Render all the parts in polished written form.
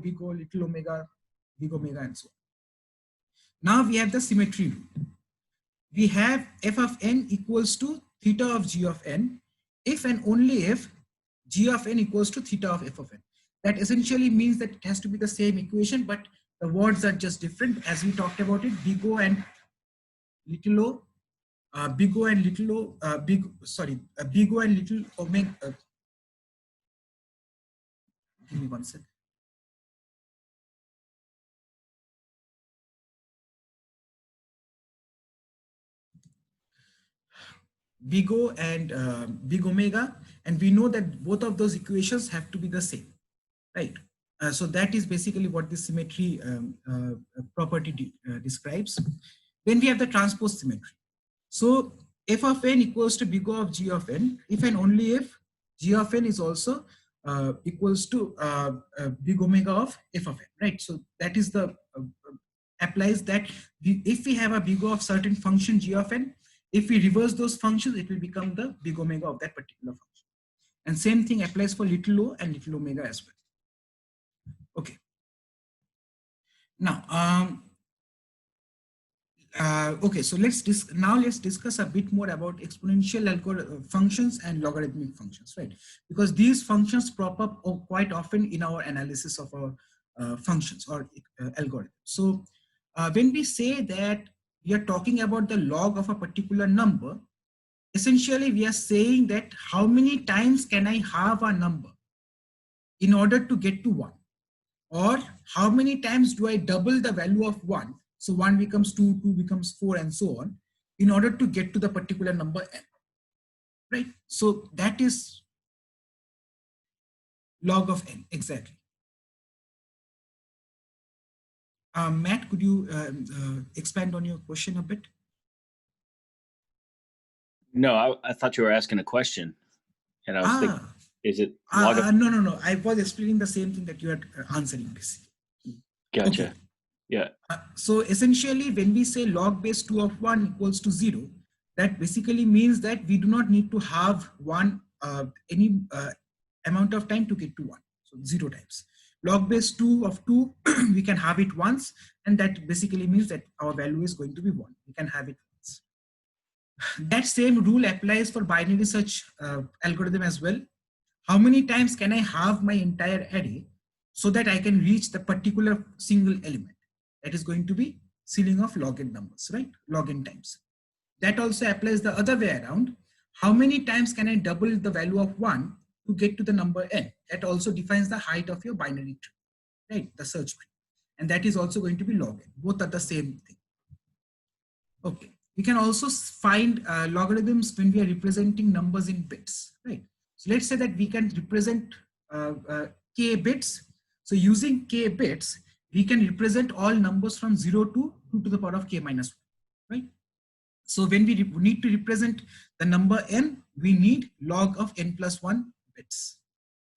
big O, little omega, big omega, and so on. Now we have the symmetry rule. We have f of n equals to theta of g of n if and only if g of n equals to theta of f of n. That essentially means that it has to be the same equation, but the words are just different. As we talked about it, big O and little o, big O and little o, big O and little omega. Give me one second. Big O and big omega, and we know that both of those equations have to be the same, right? So that is basically what the symmetry property describes. Then we have the transpose symmetry. So f of n equals to big O of g of n if and only if g of n is also equals to big omega of f of n, right? So that is the applies that if we have a big O of certain function g of n, if we reverse those functions, it will become the big omega of that particular function. And same thing applies for little o and little omega as well. Okay. Now, okay, so let's discuss a bit more about exponential functions and logarithmic functions, right? Because these functions crop up quite often in our analysis of our functions or algorithms. So when we say that we are talking about the log of a particular number, essentially we are saying that how many times can I have a number in order to get to 1, or how many times do I double the value of 1, so 1 becomes 2, 2 becomes 4, and so on, in order to get to the particular number n, right? So that is log of n, exactly. Matt, could you expand on your question a bit? No, I thought you were asking a question, and I was thinking, is it log of... No. I was explaining the same thing that you are answering, basically. Gotcha. Okay. Yeah. So essentially, when we say log base 2 of 1 equals to 0, that basically means that we do not need to have any amount of time to get to 1. So 0 times. Log base 2 of 2, we can have it once, and that basically means that our value is going to be 1. We can have it once. That same rule applies for binary search algorithm as well. How many times can I have my entire array so that I can reach the particular single element? That is going to be ceiling of log n numbers, right? Log n times. That also applies the other way around. How many times can I double the value of 1 to get to the number n? That also defines the height of your binary tree, right? The search tree. And that is also going to be log n. Both are the same thing. Okay. We can also find logarithms when we are representing numbers in bits, right? So let's say that we can represent k bits. So using k bits, we can represent all numbers from 0 to 2 to the power of k minus 1, right? So when we need to represent the number n, we need log of n plus 1 bits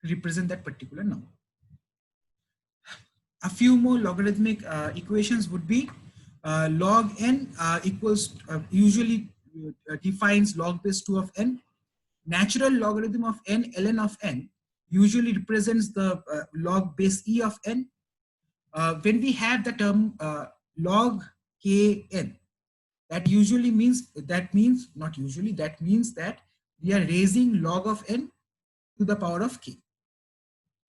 to represent that particular number. A few more logarithmic equations would be log n equals usually defines log base 2 of n. Natural logarithm of n, ln of n, usually represents the log base e of n. When we have the term log kn, that means that we are raising log of n to the power of k.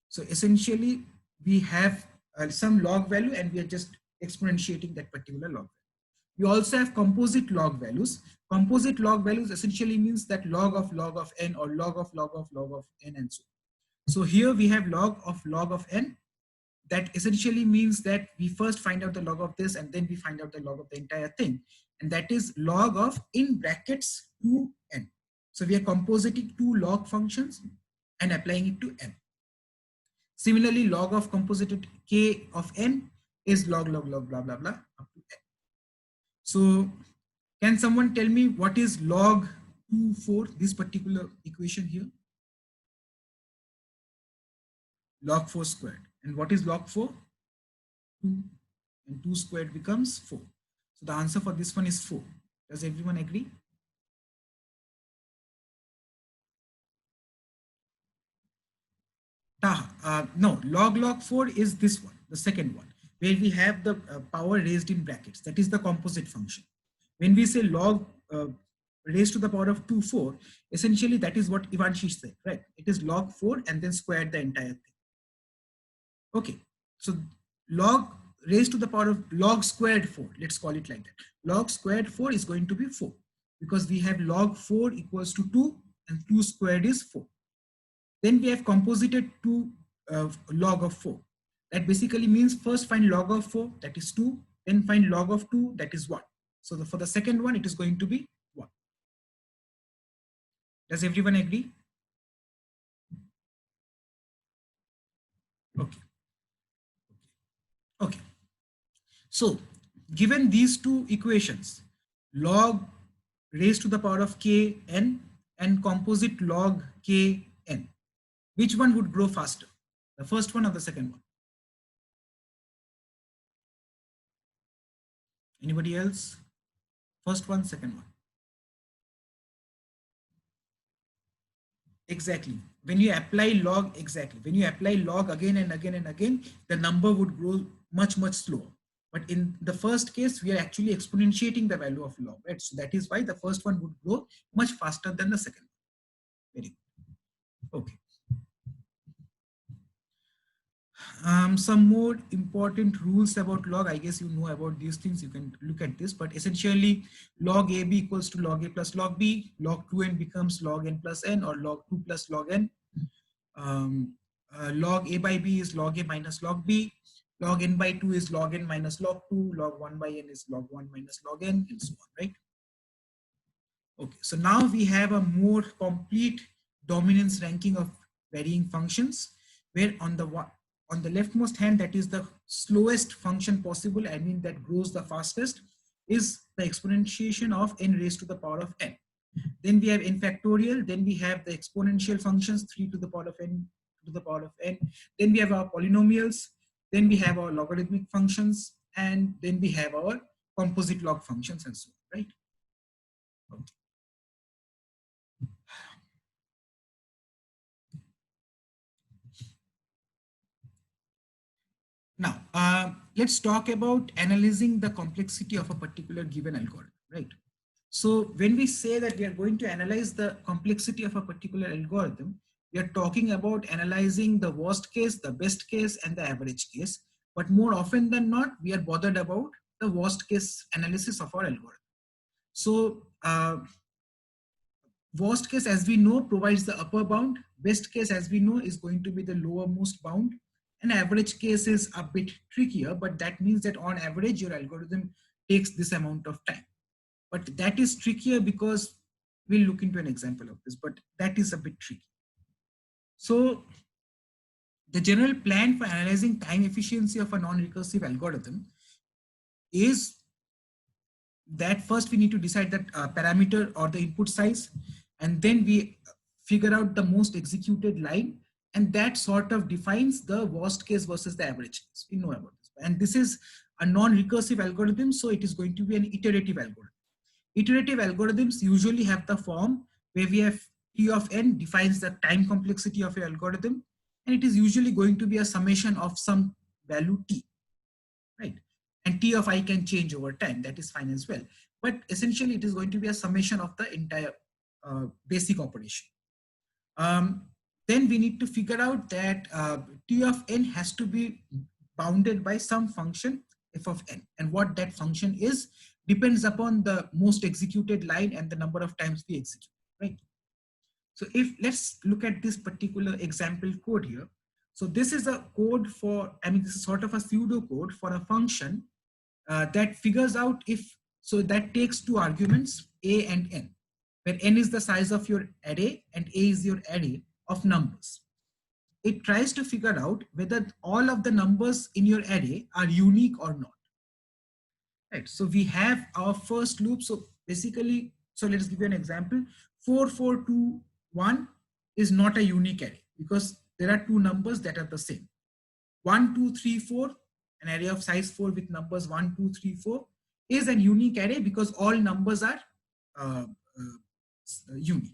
So essentially we have some log value and we are just exponentiating that particular log value. We also have composite log values. Composite log values essentially means that log of n or log of n and so on. So here we have log of n. That essentially means that we first find out the log of this and then we find out the log of the entire thing. And that is log of in brackets 2n. So we are compositing two log functions and applying it to n. Similarly, log of composited k of n is log blah blah blah up to n. So can someone tell me what is log 2, 4, this particular equation here? Log 4 squared. And what is log 4? 2. And 2 squared becomes 4. So the answer for this one is 4. Does everyone agree? No, log 4 is this one, the second one, where we have the power raised in brackets. That is the composite function. When we say log raised to the power of 2, 4, essentially that is what Ivanshish said, right? It is log 4 and then squared the entire thing. Okay, so log raised to the power of log squared 4, let's call it like that. Log squared 4 is going to be 4 because we have log 4 equals to 2 and 2 squared is 4. Then we have composited 2 log of 4. That basically means first find log of 4, that is 2, then find log of 2, that is 1. So for the second one, it is going to be 1. Does everyone agree? Okay. Okay. So given these two equations, log raised to the power of kn and composite log kn, which one would grow faster? The first one or the second one? Anybody else? First one, second one. Exactly. When you apply log, exactly. When you apply log again and again and again, the number would grow much, much slower. But in the first case, we are actually exponentiating the value of log, right? So that is why the first one would grow much faster than the second one. Very good. Okay. Some more important rules about log. I guess you know about these things. You can look at this, but essentially log AB equals to log A plus log B. Log 2n becomes log n plus n, or log 2 plus log n. Log A by B is log A minus log B. Log n by 2 is log n minus log 2. Log 1 by n is log 1 minus log n, and so on, right? Okay, so now we have a more complete dominance ranking of varying functions, where on the leftmost hand, that is the slowest function possible, I mean that grows the fastest, is the exponentiation of n raised to the power of n. Then we have n factorial, then we have the exponential functions 3 to the power of n to the power of n. Then we have our polynomials, then we have our logarithmic functions, and then we have our composite log functions and so on, right? Okay. Now, let's talk about analyzing the complexity of a particular given algorithm, right? So when we say that we are going to analyze the complexity of a particular algorithm, we are talking about analyzing the worst case, the best case, and the average case. But more often than not, we are bothered about the worst case analysis of our algorithm. So worst case, as we know, provides the upper bound. Best case, as we know, is going to be the lowermost bound. An average case is a bit trickier, but that means that on average, your algorithm takes this amount of time. But that is trickier because we'll look into an example of this, but that is a bit tricky. So the general plan for analyzing time efficiency of a non-recursive algorithm is that first we need to decide that parameter or the input size, and then we figure out the most executed line, and that sort of defines the worst case versus the average case. We know about this. And this is a non-recursive algorithm, so it is going to be an iterative algorithm. Iterative algorithms usually have the form where we have T of n defines the time complexity of your algorithm, and it is usually going to be a summation of some value T, right? And T of I can change over time, that is fine as well. But essentially it is going to be a summation of the entire basic operation. Then we need to figure out that T of n has to be bounded by some function f of n, and what that function is depends upon the most executed line and the number of times we execute, right? So let's look at this particular example code here. So this is a code for, this is sort of a pseudo code for a function that figures out so that takes two arguments, a and n, where n is the size of your array and a is your array of numbers. It tries to figure out whether all of the numbers in your array are unique or not. Right, so we have our first loop. So basically, so let's give you an example. 4421 is not a unique array because there are two numbers that are the same. 1, 2, 3, 4, an array of size 4 with numbers 1, 2, 3, 4 is a unique array because all numbers are unique.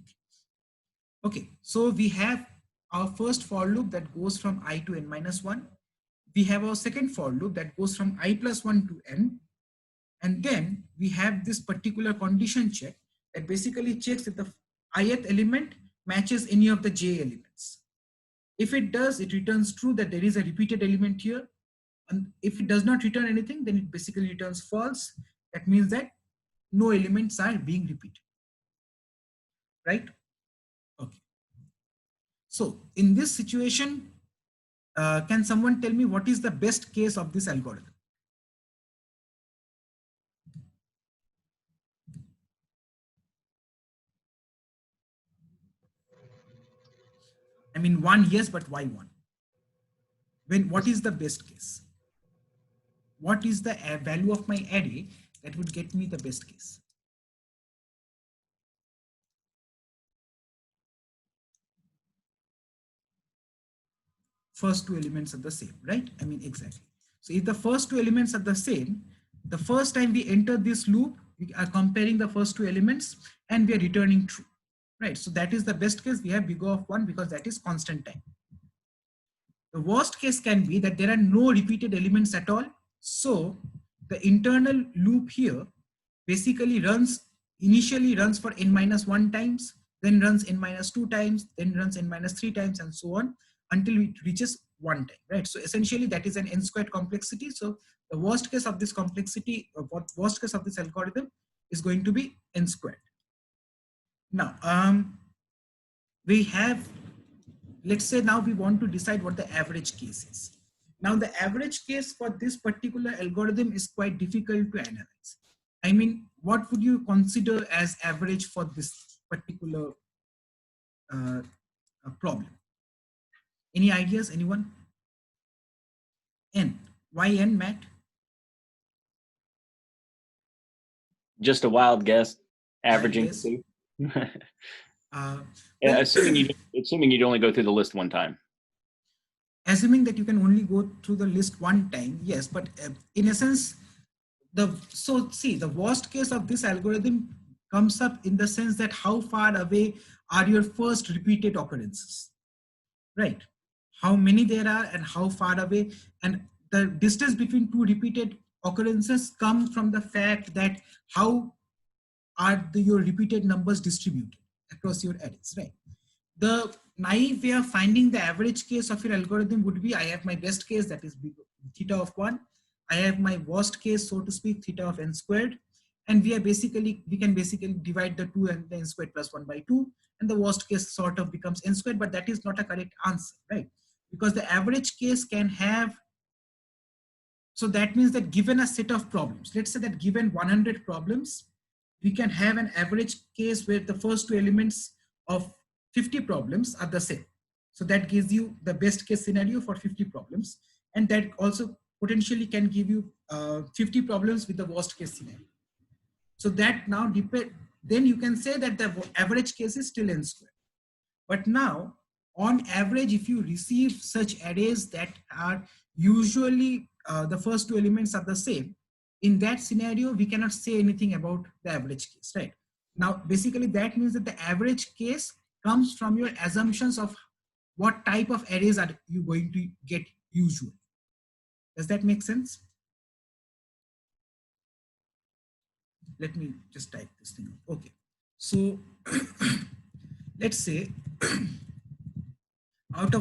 Okay, so we have our first for loop that goes from I to n minus 1. We have our second for loop that goes from I plus 1 to n. And then we have this particular condition check that basically checks if the ith element matches any of the j elements. If it does, it returns true that there is a repeated element here. And if it does not return anything, then it basically returns false. That means that no elements are being repeated, right? Okay. So in this situation, can someone tell me what is the best case of this algorithm? I mean, one, yes, but why one? What is the best case? What is the value of my array that would get me the best case? First two elements are the same, right? I mean, exactly. So if the first two elements are the same, the first time we enter this loop, we are comparing the first two elements and we are returning true, right? So that is the best case. We have big O of 1 because that is constant time. The worst case can be that there are no repeated elements at all. So the internal loop here basically initially runs for n minus 1 times, then runs n minus 2 times, then runs n minus 3 times, and so on until it reaches 1 time, right? So essentially that is an n squared complexity. So the worst case of this complexity, worst case of this algorithm is going to be n squared. Now, we have, let's say now we want to decide what the average case is. Now the average case for this particular algorithm is quite difficult to analyze. I mean, what would you consider as average for this particular problem? Any ideas, anyone? N. Why n, Matt? Just a wild guess, averaging guess. two. Assuming you'd only go through the list one time. Assuming that you can only go through the list one time, yes, but in essence, the worst case of this algorithm comes up in the sense that how far away are your first repeated occurrences, right? How many there are and how far away, and the distance between two repeated occurrences come from the fact that how are your repeated numbers distributed across your arrays, right? The naive way of finding the average case of your algorithm would be, I have my best case, that is theta of 1. I have my worst case, so to speak, theta of n squared. And we can basically divide the 2 and the n squared plus 1 by 2. And the worst case sort of becomes n squared, but that is not a correct answer, right? Because the average case can have, so that means that given a set of problems, let's say that given 100 problems, we can have an average case where the first two elements of 50 problems are the same. So that gives you the best case scenario for 50 problems. And that also potentially can give you 50 problems with the worst case scenario. So that now then you can say that the average case is still n squared. But now on average, if you receive such arrays that are usually the first two elements are the same, in that scenario, we cannot say anything about the average case, right? Now, basically that means that the average case comes from your assumptions of what type of arrays are you going to get usually. Does that make sense? Let me just type this thing up. Okay. So let's say out of